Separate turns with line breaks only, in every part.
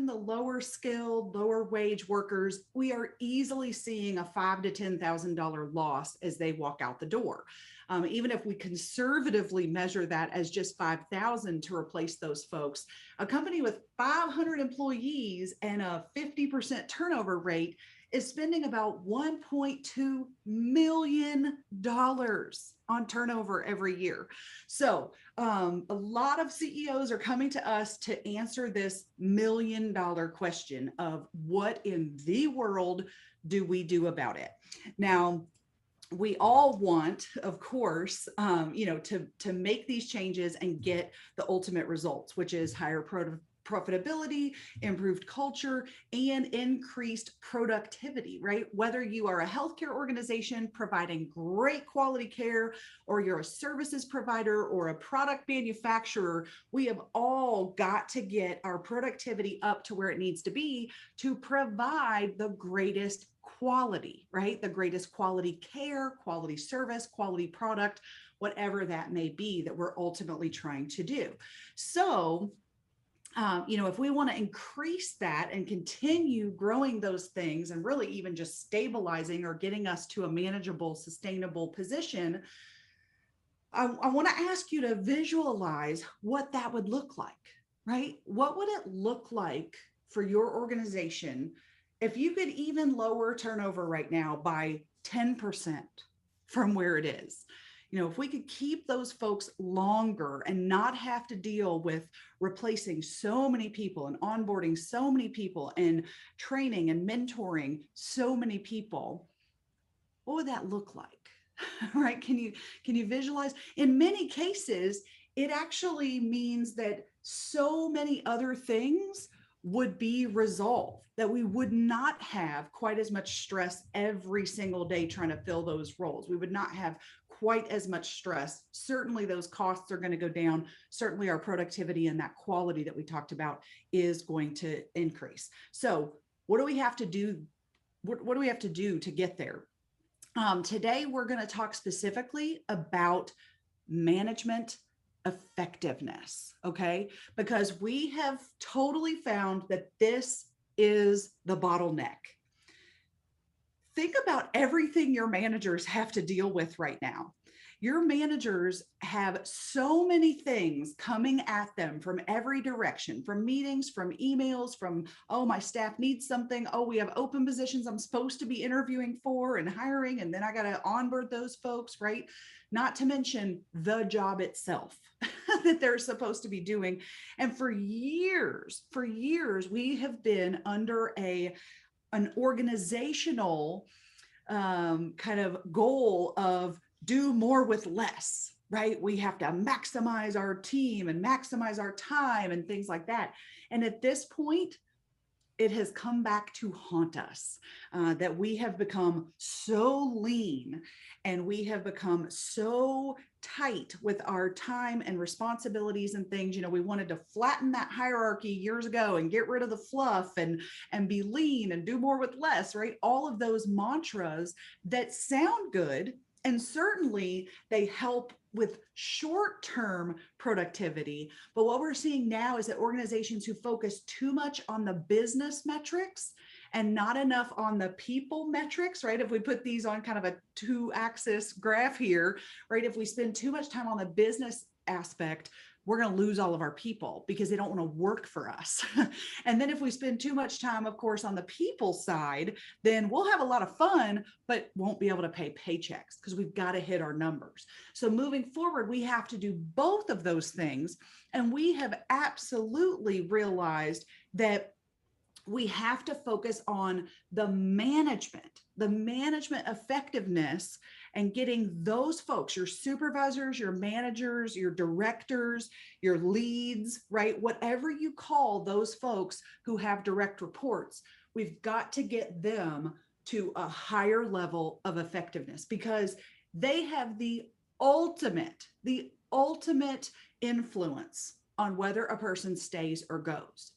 even the lower skilled, lower wage workers, we are easily seeing a $5,000 to $10,000 loss as they walk out the door. Even if we conservatively measure that as just 5,000 to replace those folks, a company with 500 employees and a 50% turnover rate is spending about $1.2 million on turnover every year. So a lot of CEOs are coming to us to answer this $1 million question of what in the world do we do about it? Now, we all want, of course, to make these changes and get the ultimate results, which is higher profitability, improved culture, and increased productivity, right? Whether you are a healthcare organization providing great quality care, or you're a services provider or a product manufacturer, we have all got to get our productivity up to where it needs to be to provide the greatest quality, right? The greatest quality care, quality service, quality product, whatever that may be that we're ultimately trying to do. So, if we want to increase that and continue growing those things and really even just stabilizing or getting us to a manageable, sustainable position, I want to ask you to visualize what that would look like, right? What would it look like for your organization if you could even lower turnover right now by 10% from where it is? If we could keep those folks longer and not have to deal with replacing so many people and onboarding so many people and training and mentoring so many people, what would that look like? Right? Can you visualize? In many cases, it actually means that so many other things would be resolved, that we would not have quite as much stress every single day trying to fill those roles. We would not have quite as much stress. Certainly those costs are going to go down. Certainly our productivity and that quality that we talked about is going to increase. So what do we have to do? What do we have to do to get there? Today, we're going to talk specifically about management effectiveness, okay? Because we have totally found that this is the bottleneck. Think about everything your managers have to deal with right now. Your managers have so many things coming at them from every direction, from meetings, from emails, from, oh, my staff needs something. Oh, we have open positions I'm supposed to be interviewing for and hiring, and then I got to onboard those folks, right? Not to mention the job itself that they're supposed to be doing. And for years, we have been under an organizational kind of goal of do more with less, right? We have to maximize our team and maximize our time and things like that. And at this point, it has come back to haunt us, that we have become so lean and we have become so tight with our time and responsibilities and things. We wanted to flatten that hierarchy years ago and get rid of the fluff and be lean and do more with less, right? All of those mantras that sound good, and certainly they help with short-term productivity. But what we're seeing now is that organizations who focus too much on the business metrics and not enough on the people metrics, right? If we put these on kind of a 2-axis graph here, right? If we spend too much time on the business aspect, we're going to lose all of our people because they don't want to work for us. And then if we spend too much time, of course, on the people side, then we'll have a lot of fun, but won't be able to pay paychecks because we've got to hit our numbers. So moving forward, we have to do both of those things. And we have absolutely realized that we have to focus on the management effectiveness, and getting those folks, your supervisors, your managers, your directors, your leads, right? Whatever you call those folks who have direct reports, we've got to get them to a higher level of effectiveness because they have the ultimate influence on whether a person stays or goes.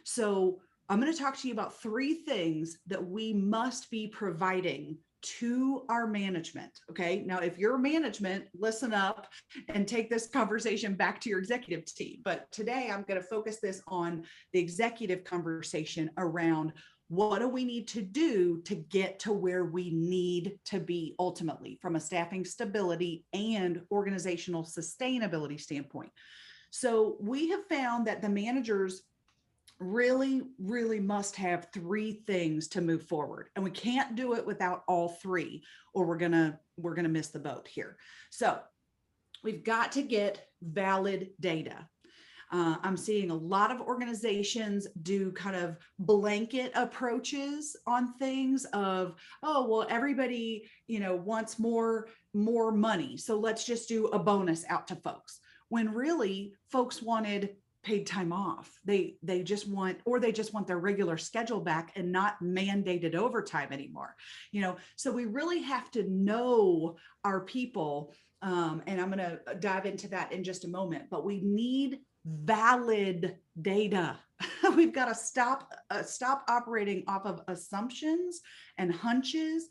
So I'm going to talk to you about 3 things that we must be providing to our management. Okay. Now, if you're management, listen up and take this conversation back to your executive team. But today I'm going to focus this on the executive conversation around what do we need to do to get to where we need to be ultimately from a staffing stability and organizational sustainability standpoint. So we have found that the managers really must have three things to move forward, and we can't do it without all three, or we're gonna miss the boat here. So we've got to get valid data. I'm seeing a lot of organizations do kind of blanket approaches on things of, oh, well, everybody, wants more money, so let's just do a bonus out to folks. When really folks wanted paid time off. They just want their regular schedule back and not mandated overtime anymore. So we really have to know our people. And I'm going to dive into that in just a moment, but we need valid data. We've got to stop operating off of assumptions and hunches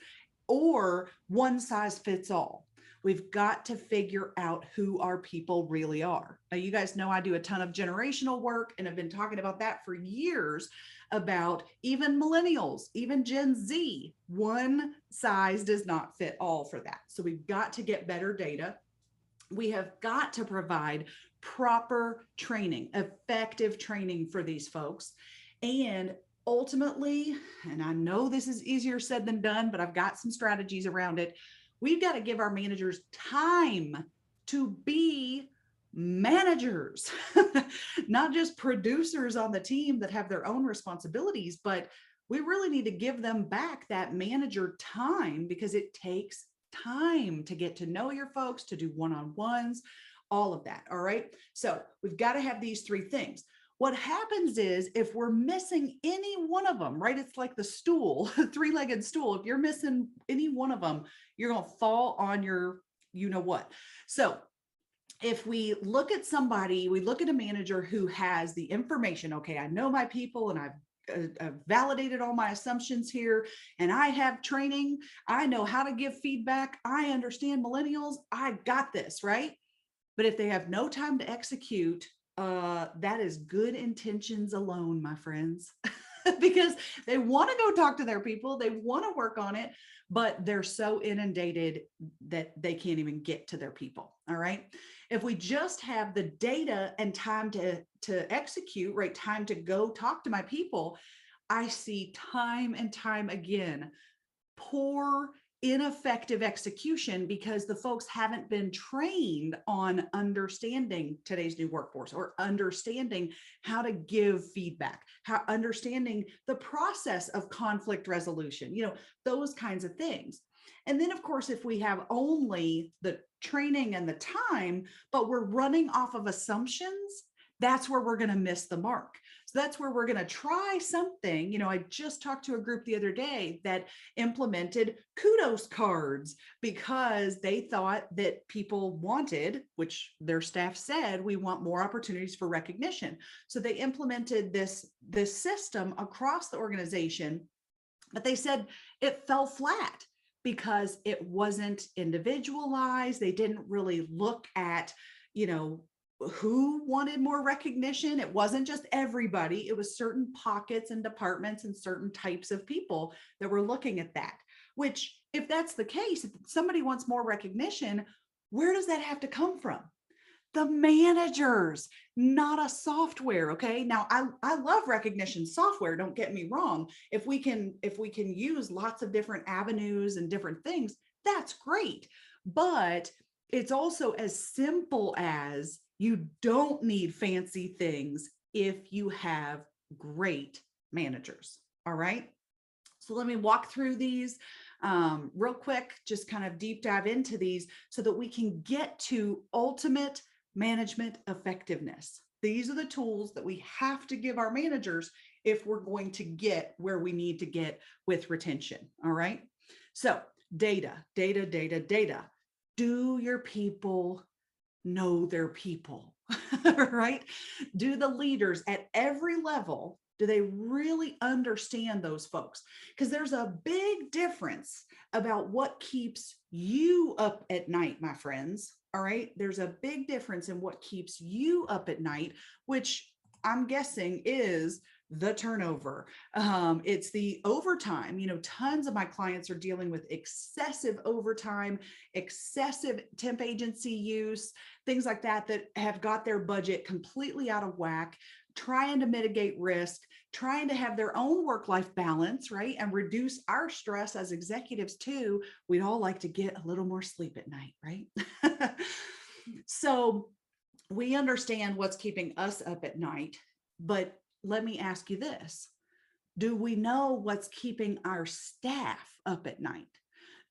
or one size fits all. We've got to figure out who our people really are. Now, you guys know I do a ton of generational work and have been talking about that for years, about even millennials, even Gen Z. One size does not fit all for that. So we've got to get better data. We have got to provide proper training, effective training for these folks. And ultimately, and I know this is easier said than done, but I've got some strategies around it. We've got to give our managers time to be managers, not just producers on the team that have their own responsibilities, but we really need to give them back that manager time, because it takes time to get to know your folks, to do one-on-ones, all of that. All right. So we've got to have these three things. What happens is if we're missing any one of them, right? It's like the stool, three-legged stool. If you're missing any one of them, you're going to fall on your, what. So if we look at somebody, we look at a manager who has the information, okay, I know my people and I've validated all my assumptions here, and I have training. I know how to give feedback. I understand millennials. I got this, right? But if they have no time to execute, that is good intentions alone, my friends, because they want to go talk to their people. They want to work on it, but they're so inundated that they can't even get to their people. All right. If we just have the data and time to execute, right, time to go talk to my people, I see time and time again, poor, ineffective execution, because the folks haven't been trained on understanding today's new workforce, or understanding how to give feedback, how understanding the process of conflict resolution, those kinds of things. And then, of course, if we have only the training and the time, but we're running off of assumptions, that's where we're going to miss the mark. So that's where we're going to try something. I just talked to a group the other day that implemented kudos cards because they thought that people wanted, which their staff said, we want more opportunities for recognition. So they implemented this system across the organization, but they said it fell flat because it wasn't individualized. They didn't really look at, who wanted more recognition. It wasn't just everybody. It was certain pockets and departments and certain types of people that were looking at that, which, if that's the case, if somebody wants more recognition, where does that have to come from? The managers, not a software. Okay. Now I love recognition software. Don't get me wrong. If we can use lots of different avenues and different things, that's great. But it's also as simple as, you don't need fancy things if you have great managers. All right. So let me walk through these real quick, just kind of deep dive into these so that we can get to ultimate management effectiveness. These are the tools that we have to give our managers if we're going to get where we need to get with retention. All right. So data. Do your people know their people, right? Do the leaders at every level Do they really understand those folks? Because there's a big difference about what keeps you up at night, my friends. All right. There's a big difference in what keeps you up at night, which I'm guessing is the turnover. It's the overtime. Tons of my clients are dealing with excessive overtime, excessive temp agency use, things like that, that have got their budget completely out of whack, trying to mitigate risk, trying to have their own work-life balance, right? And reduce our stress as executives too. We'd all like to get a little more sleep at night, right? So we understand what's keeping us up at night, but let me ask you this. Do we know what's keeping our staff up at night?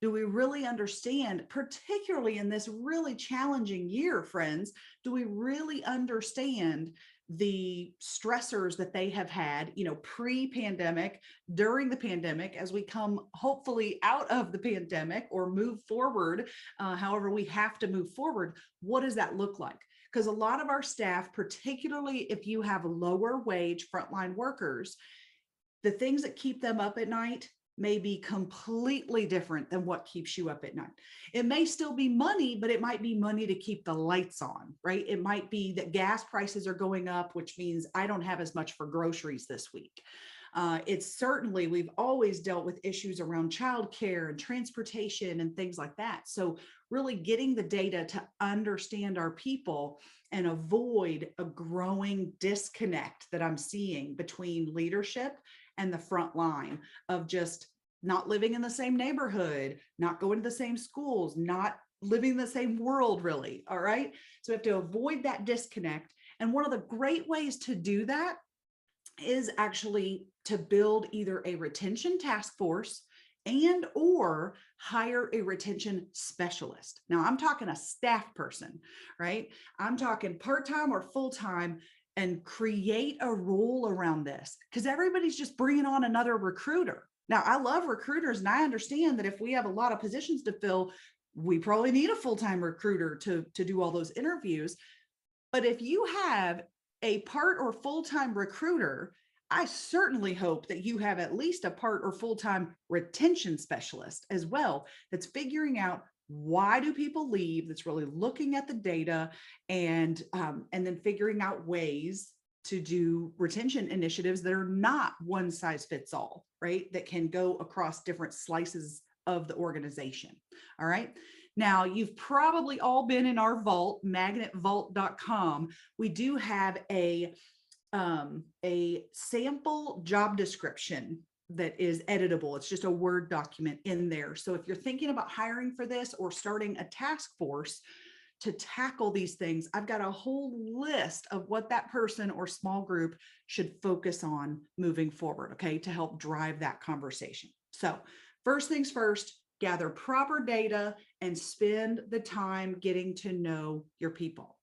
Do we really understand, particularly in this really challenging year, friends, do we really understand the stressors that they have had, pre-pandemic, during the pandemic, as we come hopefully out of the pandemic or move forward, however we have to move forward, what does that look like? Because a lot of our staff, particularly if you have lower wage frontline workers, the things that keep them up at night may be completely different than what keeps you up at night. It may still be money, but it might be money to keep the lights on, right? It might be that gas prices are going up, which means I don't have as much for groceries this week. It's certainly, we've always dealt with issues around childcare and transportation and things like that. So really getting the data to understand our people and avoid a growing disconnect that I'm seeing between leadership and the front line of just not living in the same neighborhood, not going to the same schools, not living in the same world, really. All right. So we have to avoid that disconnect. And one of the great ways to do that is actually to build either a retention task force and or hire a retention specialist. Now I'm talking a staff person, right? I'm talking part-time or full-time, and create a rule around this, because everybody's just bringing on another recruiter. Now I love recruiters, and I understand that if we have a lot of positions to fill, we probably need a full-time recruiter to do all those interviews. But if you have a part or full-time recruiter, I certainly hope that you have at least a part or full-time retention specialist as well, that's figuring out why do people leave, that's really looking at the data and then figuring out ways to do retention initiatives that are not one size fits all, right? That can go across different slices of the organization. All right. Now, you've probably all been in our vault, magnetvault.com. We do have a sample job description that is editable. It's just a Word document in there. So if you're thinking about hiring for this or starting a task force to tackle these things, I've got a whole list of what that person or small group should focus on moving forward, okay, to help drive that conversation. So first things first, gather proper data and spend the time getting to know your people.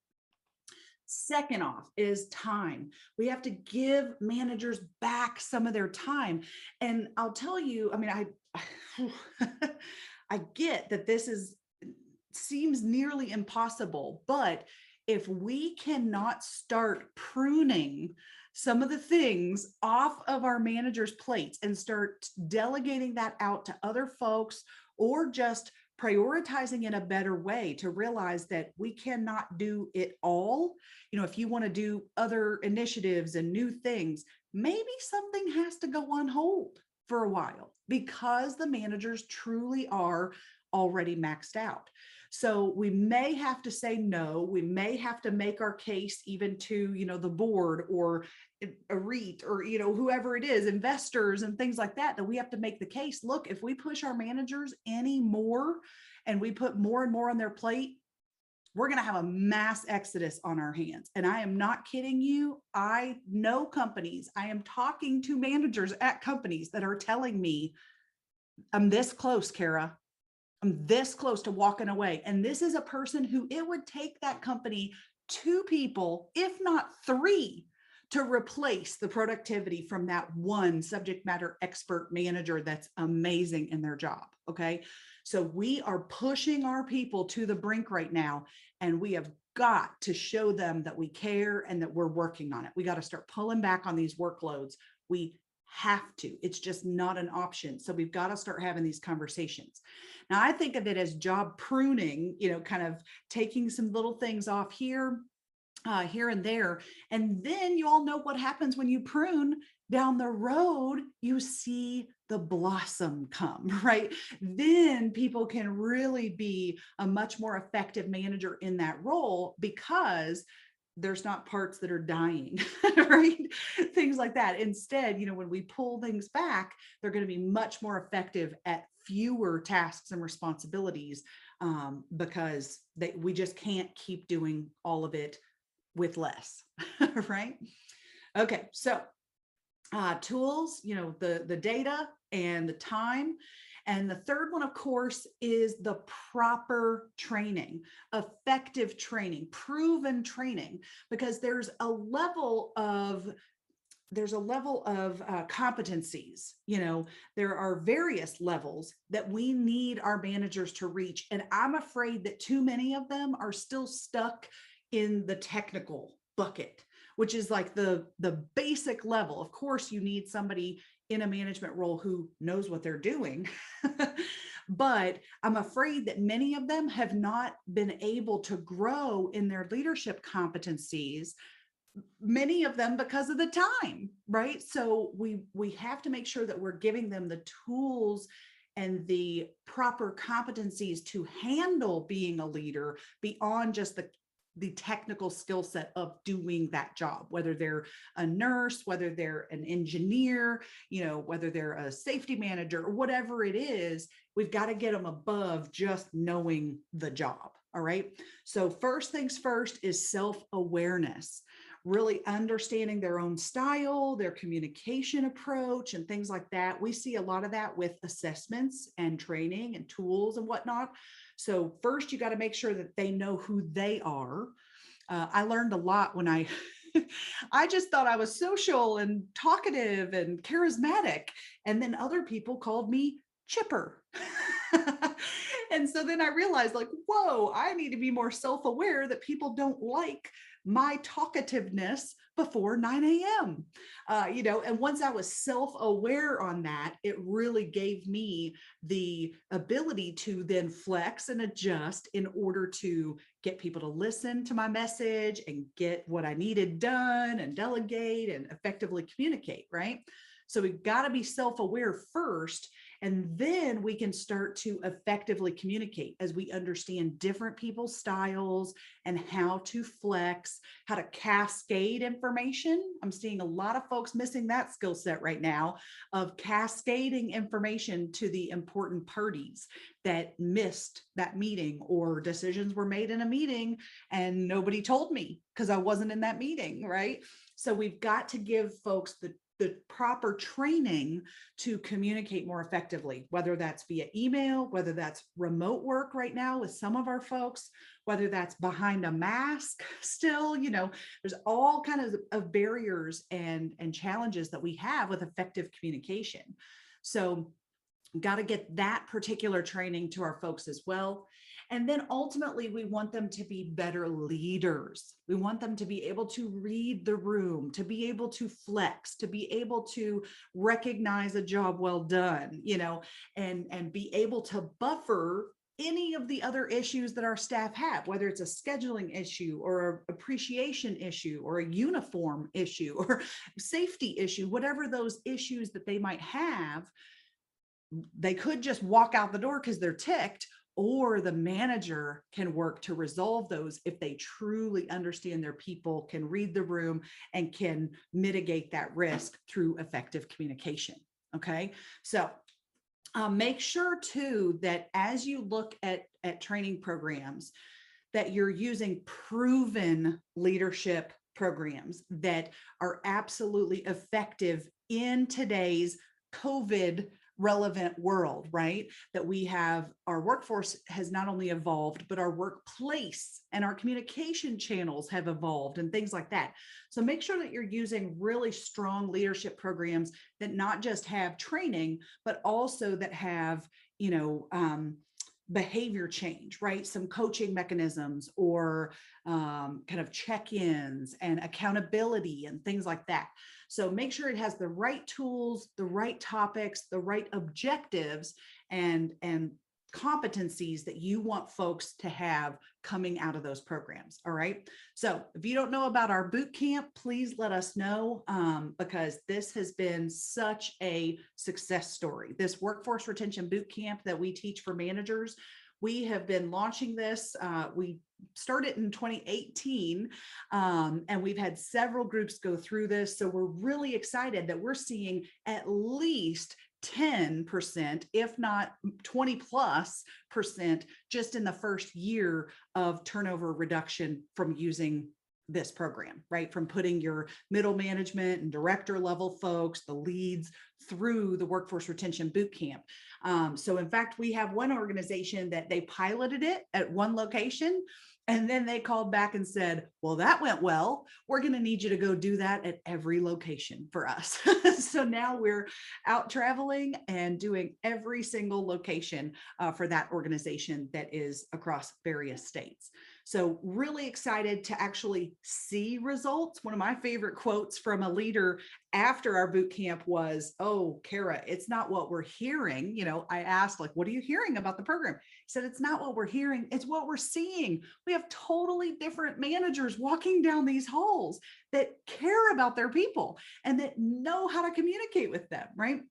Second off is time. We have to give managers back some of their time. And I'll tell you, I mean, I get that seems nearly impossible, but if we cannot start pruning some of the things off of our managers' plates and start delegating that out to other folks, or just prioritizing in a better way to realize that we cannot do it all. If you want to do other initiatives and new things, maybe something has to go on hold for a while because the managers truly are already maxed out. So we may have to say no. We may have to make our case even to, the board or a REIT or, whoever it is, investors and things like that, that we have to make the case. Look, if we push our managers any more and we put more and more on their plate, we're going to have a mass exodus on our hands. And I am not kidding you. I know companies. I am talking to managers at companies that are telling me, I'm this close, Cara. I'm this close to walking away. And this is a person who it would take that company 2 people, if not 3, to replace the productivity from that one subject matter expert manager that's amazing in their job. Okay. So we are pushing our people to the brink right now, and we have got to show them that we care and that we're working on it. We got to start pulling back on these workloads We have to. It's just not an option. So we've got to start having these conversations. Now, I think of it as job pruning, kind of taking some little things off here and there. And then you all know what happens when you prune. Down the road, you see the blossom come, right? Then people can really be a much more effective manager in that role because there's not parts that are dying, right? Things like that. Instead, when we pull things back, they're going to be much more effective at fewer tasks and responsibilities, because we just can't keep doing all of it with less, right? Okay, so tools, the data and the time. And the third one, of course, is the proper training, effective training, proven training, because there's a level of competencies. There are various levels that we need our managers to reach, and I'm afraid that too many of them are still stuck in the technical bucket, which is like the basic level. Of course, you need somebody in a management role who knows what they're doing. But I'm afraid that many of them have not been able to grow in their leadership competencies, many of them because of the time, right? So we have to make sure that we're giving them the tools and the proper competencies to handle being a leader beyond just the technical skill set of doing that job, whether they're a nurse, whether they're an engineer, whether they're a safety manager or whatever it is. We've got to get them above just knowing the job. All right. So first things first is self-awareness, really understanding their own style, their communication approach, and things like that. We see a lot of that with assessments and training and tools and whatnot. So first, you got to make sure that they know who they are. I learned a lot when I just thought I was social and talkative and charismatic. And then other people called me chipper. And so then I realized, like, whoa, I need to be more self-aware that people don't like my talkativeness before 9 a.m. And once I was self-aware on that, it really gave me the ability to then flex and adjust in order to get people to listen to my message and get what I needed done and delegate and effectively communicate, right? So we've got to be self-aware first, and then we can start to effectively communicate as we understand different people's styles and how to flex, how to cascade information. I'm seeing a lot of folks missing that skill set right now of cascading information to the important parties that missed that meeting, or decisions were made in a meeting and nobody told me because I wasn't in that meeting, right? So we've got to give folks the proper training to communicate more effectively, whether that's via email, whether that's remote work right now with some of our folks, whether that's behind a mask still, there's all kinds of barriers and challenges that we have with effective communication. So got to get that particular training to our folks as well. And then ultimately, we want them to be better leaders. We want them to be able to read the room, to be able to flex, to be able to recognize a job well done, and be able to buffer any of the other issues that our staff have, whether it's a scheduling issue or an appreciation issue or a uniform issue or safety issue, whatever those issues that they might have. They could just walk out the door because they're ticked, or the manager can work to resolve those if they truly understand their people, can read the room, and can mitigate that risk through effective communication. Okay, so make sure too that as you look at training programs, that you're using proven leadership programs that are absolutely effective in today's COVID relevant world, right? That we have, our workforce has not only evolved, but our workplace and our communication channels have evolved and things like that. So make sure that you're using really strong leadership programs that not just have training, but also that have, behavior change, right? Some coaching mechanisms or kind of check-ins and accountability and things like that. So make sure it has the right tools, the right topics, the right objectives, and competencies that you want folks to have coming out of those programs. All right. So if you don't know about our boot camp, please let us know, because this has been such a success story. This workforce retention boot camp that we teach for managers, we have been launching this. We started in 2018, and we've had several groups go through this. So we're really excited that we're seeing at least 10%, if not 20+% just in the first year of turnover reduction from using this program, right? From putting your middle management and director level folks, the leads, through the workforce retention boot camp. So in fact, we have one organization that they piloted it at one location, and then they called back and said, well, that went well. We're going to need you to go do that at every location for us. So now we're out traveling and doing every single location for that organization that is across various states. So really excited to actually see results. One of my favorite quotes from a leader after our boot camp was, oh, Cara, it's not what we're hearing. I asked, like, what are you hearing about the program? He said, it's not what we're hearing, it's what we're seeing. We have totally different managers walking down these halls that care about their people and that know how to communicate with them, right?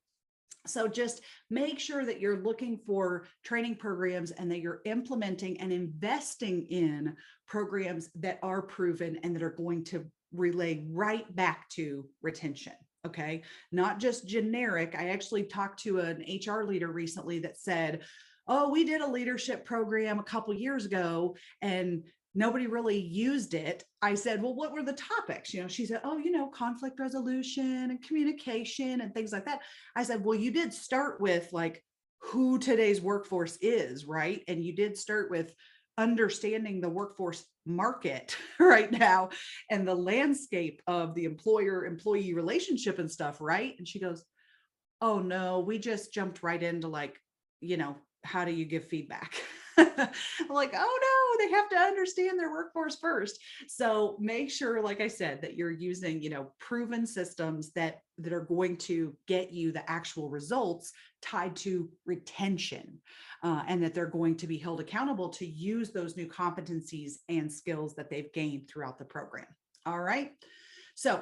So just make sure that you're looking for training programs and that you're implementing and investing in programs that are proven and that are going to relay right back to retention. Okay. Not just generic. I actually talked to an HR leader recently that said, oh, we did a leadership program a couple years ago and nobody really used it. I said, well, what were the topics? She said, oh, conflict resolution and communication and things like that. I said, well, you did start with like who today's workforce is, right? And you did start with understanding the workforce market right now and the landscape of the employer-employee relationship and stuff, right? And she goes, oh no, we just jumped right into like, how do you give feedback? I'm like, oh no, they have to understand their workforce first. So make sure, like I said, that you're using, proven systems that are going to get you the actual results tied to retention, and that they're going to be held accountable to use those new competencies and skills that they've gained throughout the program. All right. So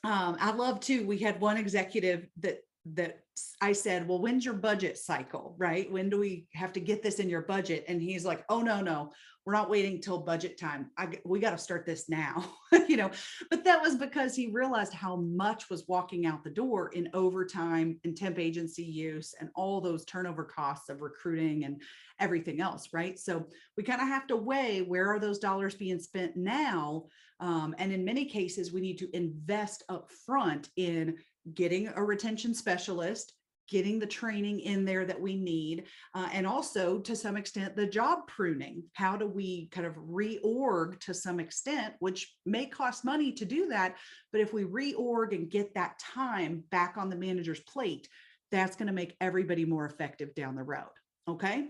I love too, we had one executive that I said, well, when's your budget cycle, right? When do we have to get this in your budget? And he's like, oh, no, we're not waiting till budget time. We got to start this now, but that was because he realized how much was walking out the door in overtime and temp agency use and all those turnover costs of recruiting and everything else, right? So we kind of have to weigh, where are those dollars being spent now? And in many cases, we need to invest up front in getting a retention specialist, getting the training in there that we need, and also to some extent, the job pruning. How do we kind of reorg to some extent, which may cost money to do that, but if we reorg and get that time back on the manager's plate, that's going to make everybody more effective down the road. Okay.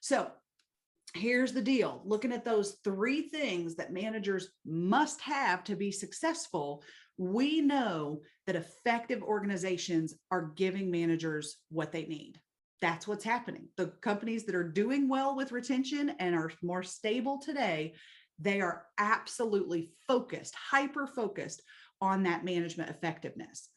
So here's the deal. Looking at those 3 things that managers must have to be successful, we know that effective organizations are giving managers what they need. That's what's happening. The companies that are doing well with retention and are more stable today, they are absolutely focused, hyper-focused on that management effectiveness.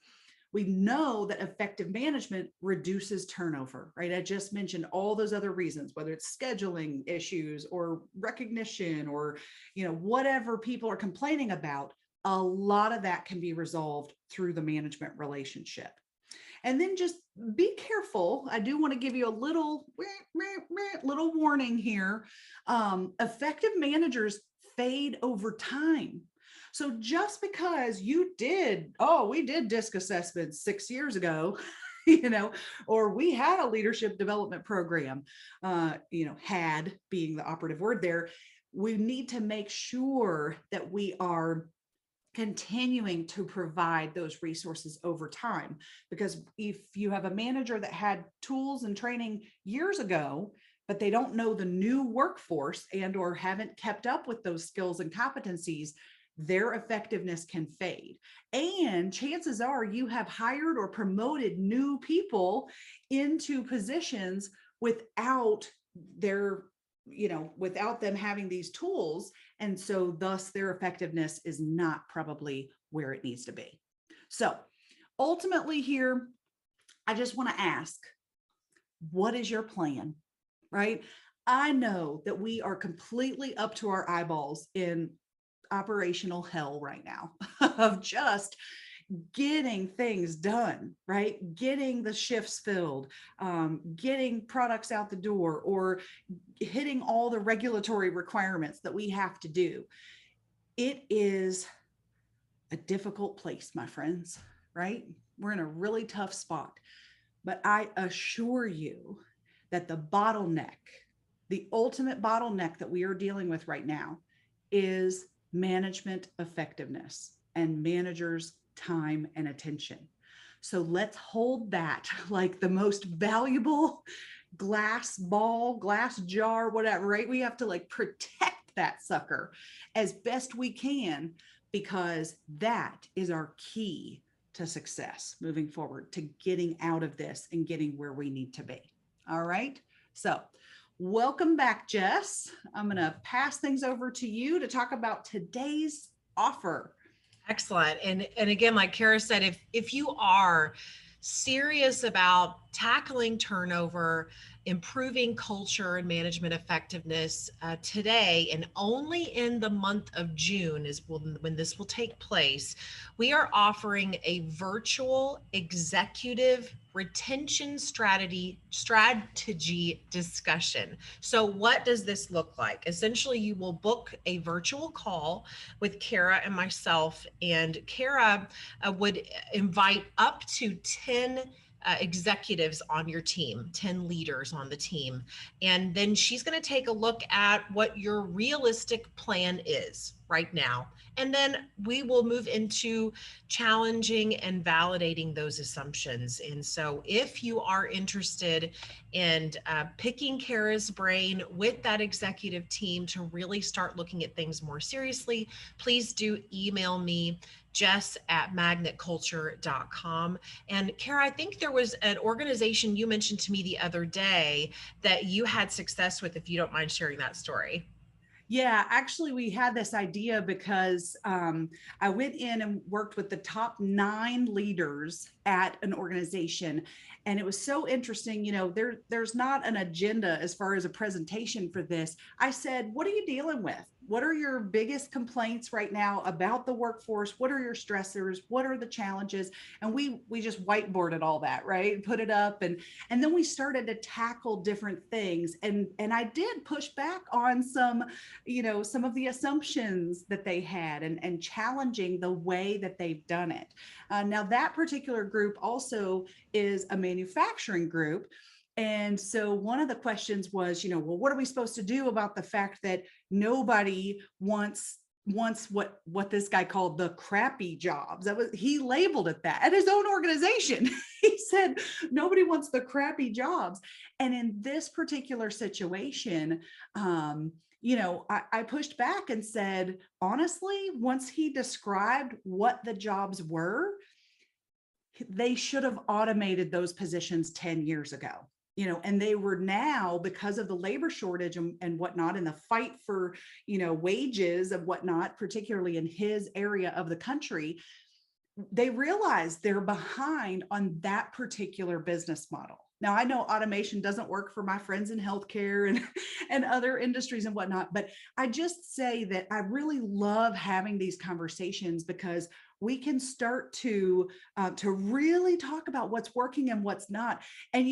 We know that effective management reduces turnover, right? I just mentioned all those other reasons, whether it's scheduling issues or recognition or, whatever people are complaining about. A lot of that can be resolved through the management relationship. And then just be careful. I do want to give you a little warning here. Effective managers fade over time. So just because we did DISC assessments 6 years ago, or we had a leadership development program, had being the operative word there, we need to make sure that we are continuing to provide those resources over time. Because if you have a manager that had tools and training years ago, but they don't know the new workforce and or haven't kept up with those skills and competencies, their effectiveness can fade. And chances are you have hired or promoted new people into positions without their, without them having these tools. And so thus their effectiveness is not probably where it needs to be. So ultimately here, I just want to ask, what is your plan? Right? I know that we are completely up to our eyeballs in operational hell right now of just getting things done, right? Getting the shifts filled, getting products out the door, or hitting all the regulatory requirements that we have to do. It is a difficult place, my friends, right? We're in a really tough spot. But I assure you that the ultimate bottleneck that we are dealing with right now is management effectiveness and managers' time and attention. So let's hold that like the most valuable glass ball, glass jar, whatever, right? We have to like protect that sucker as best we can, because that is our key to success moving forward, to getting out of this and getting where we need to be. All right. So welcome back, Jess. I'm going to pass things over to you to talk about today's offer.
Excellent. And again, like Cara said, if you are serious about tackling turnover, improving culture and management effectiveness today, and only in the month of June is when this will take place, we are offering a virtual executive retention strategy discussion. So what does this look like? Essentially, you will book a virtual call with Cara and myself, and Cara would invite up to 10 executives on your team, 10 leaders on the team. And then she's going to take a look at what your realistic plan is right now. And then we will move into challenging and validating those assumptions. And so if you are interested in picking Cara's brain with that executive team to really start looking at things more seriously, please do email me, jess@magnetculture.com. And Cara, I think there was an organization you mentioned to me the other day that you had success with, if you don't mind sharing that story.
Yeah, actually, we had this idea because I went in and worked with the top 9 leaders at an organization. And it was so interesting. There's not an agenda as far as a presentation for this. I said, what are you dealing with? What are your biggest complaints right now about the workforce? What are your stressors? What are the challenges? And we just whiteboarded all that, right? Put it up, and then we started to tackle different things. And I did push back on some of the assumptions that they had, and challenging the way that they've done it. Now, that particular group also is a manufacturing group. And so one of the questions was, well, what are we supposed to do about the fact that nobody wants what this guy called the crappy jobs? He labeled it that at his own organization. He said nobody wants the crappy jobs. And in this particular situation, I pushed back and said, honestly, once he described what the jobs were, they should have automated those positions 10 years ago. And they were now, because of the labor shortage and whatnot, and the fight for, wages and whatnot, particularly in his area of the country, they realized they're behind on that particular business model. Now, I know automation doesn't work for my friends in healthcare and other industries and whatnot, but I just say that I really love having these conversations, because we can start to really talk about what's working and what's not. And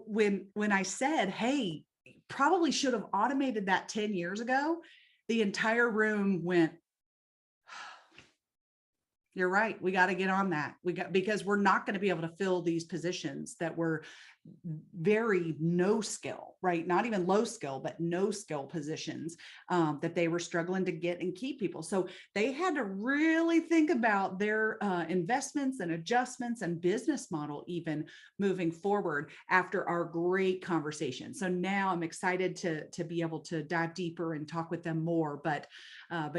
when I said, hey, probably should have automated that 10 years ago, the entire room went, you're right. We got to get on that. Because we're not going to be able to fill these positions that we're very no skill, right? Not even low skill, but no skill positions that they were struggling to get and keep people. So they had to really think about their investments and adjustments and business model even moving forward after our great conversation. So now I'm excited to be able to dive deeper and talk with them more. But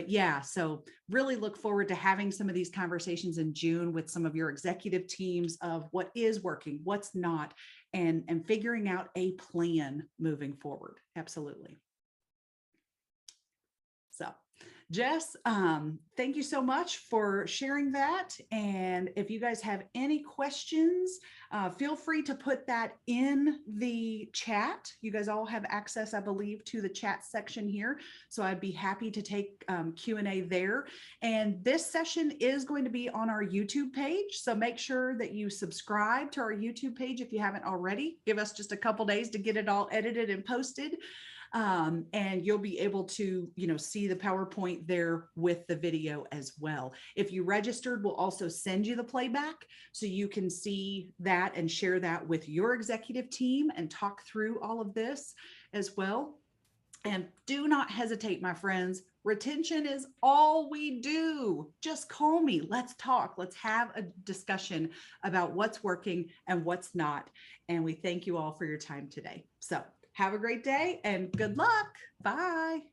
yeah, so really look forward to having some of these conversations in June with some of your executive teams of what is working, what's not, and figuring out a plan moving forward. Absolutely. So Jess, thank you so much for sharing that. And if you guys have any questions, feel free to put that in the chat. You guys all have access, I believe, to the chat section here. So I'd be happy to take Q&A there. And this session is going to be on our YouTube page. So make sure that you subscribe to our YouTube page if you haven't already. Give us just a couple days to get it all edited and posted. And you'll be able to, see the PowerPoint there with the video as well. If you registered, we'll also send you the playback so you can see that and share that with your executive team and talk through all of this as well. And do not hesitate, my friends. Retention is all we do. Just call me. Let's talk. Let's have a discussion about what's working and what's not. And we thank you all for your time today. So have a great day and good luck. Bye.